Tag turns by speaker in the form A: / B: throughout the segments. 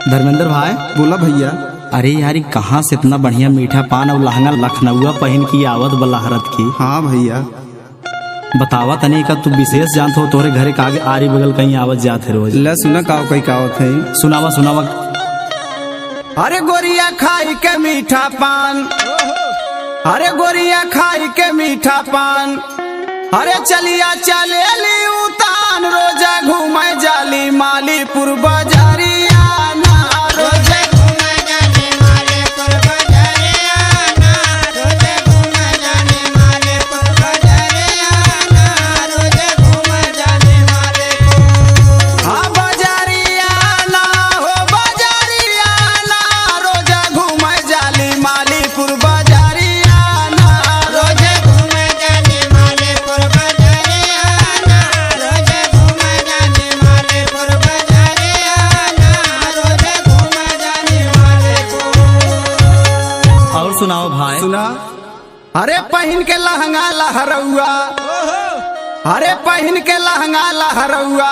A: धर्मेंद्र भाई।
B: बोला भैया।
A: अरे यार कहाँ से इतना बढ़िया मीठा पान और लहंगा लखनऊआ पहन की आवत बलाहरत की।
B: हाँ भैया।
A: बतावा तने का तू विशेष जानत हो तोरे घरे का आगे आरी बगल कहीं आवत जात है रोज।
B: ला सुना काव कई कावत है।
A: सुनावा सुनावा।
B: अरे गोरिया खाई के मीठा पान, अरे गोरिया खाई के मीठा पान, अरे चलिया चले ली उतान, रोजा घूमे जाली मालीपुर बाजारिया ना, रोजे घूमे जाली मालीपुर बाजारिया ना, रोजे घूमे जाली मालीपुर बाजारिया ना, रोजे घूमे जाली मालीपुर। हाँ बाजारिया ना हो बाजारिया ना, रोजा घूमे जाली मालीपुर बाजारिया ना, रोजे घूमे जाली मालीपुर बाजारिया ना, रोजे घूमे जाली मालीपुर बाजारिया ना, रोजे घूमे जाली मालीपुर।
A: और सुनाओ भाई।
B: सुना। अरे पहन के लहंगा लहरौआ, अरे पहन के लहंगा लहरौआ,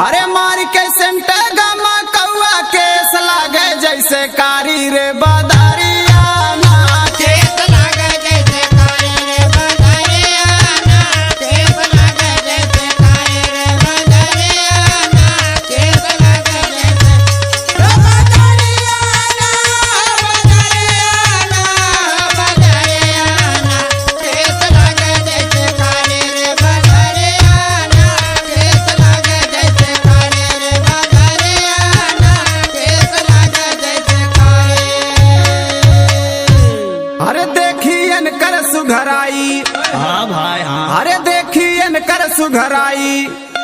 B: अरे मार के सेंट गमा कौआ, केस लागे जैसे कारी रे बदारिया ना, केस लागे जैसे कारी रे बदारिया ना, केस लागे जैसे कारी रे बदारिया ना, केस लागे जैसे बदारिया ना, बदारिया ना, बदारिया ना, केस लागे जैसे कारी रे बदारिया ना, केस लागे जैसे कारी रे बदारिया ना, केस लागे जैसे कारी। अरे देखियन कर सुघराई,
A: हाँ भाई हाँ।
B: अरे देखियन कर सुघराई,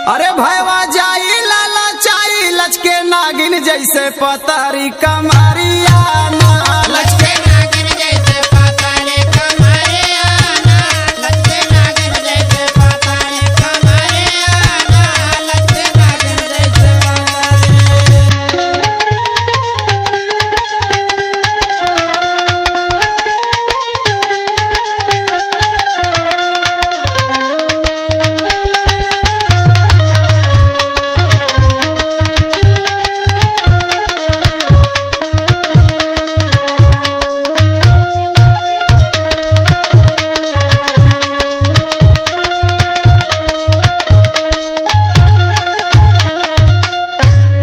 B: अरे भैवा जाई लाला चाई, लचके नागिन जैसे पतारी कमारिया ना, लचके नागिन जैसे पतारी कमारिया ना, लचके नागिन जैसे पतारी कमारिया ना, लचके नागिन जैसे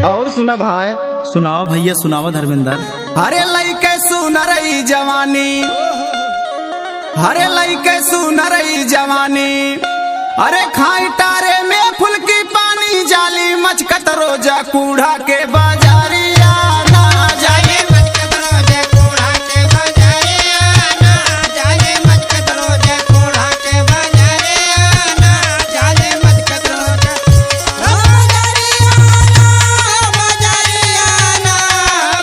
B: और सुना भाई।
A: सुनाओ भैया सुनावा धर्मेंद्र।
B: अरे लइके सुन रही जवानी, अरे लइके सुन रही जवानी, अरे खाई टारे में फुलकी पानी, जाली मचकत रोजा कूढ़ा के बाजारिया ना, जाली मचकत रोजा कूढ़ा के बाजारिया ना, जाली मचकत रोजा कूढ़ा के बाजारिया ना, जाली मचकत रोजा बाजारिया ना, बाजारिया ना,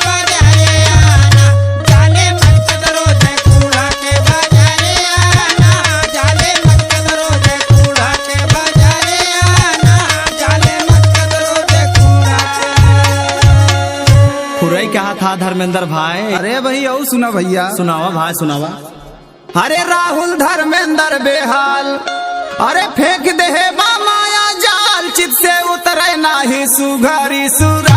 B: बाजारिया ना, जाली मचकत रोजा कूढ़ा के बाजारिया ना, जाली मचकत रोजा कूढ़ा के बाजारिया ना, जाली मचकत रोजा कूढ़ा के।
A: खुरई कहा था धर्मेंद्र भाई।
B: अरे भाई और सुना भैया।
A: सुनावा भाई सुनावा।
B: अरे राहुल धर्मेंद्र बेहाल, अरे फेंक दे माया जाल, चित से उतरे नाही सुघरी सुरा।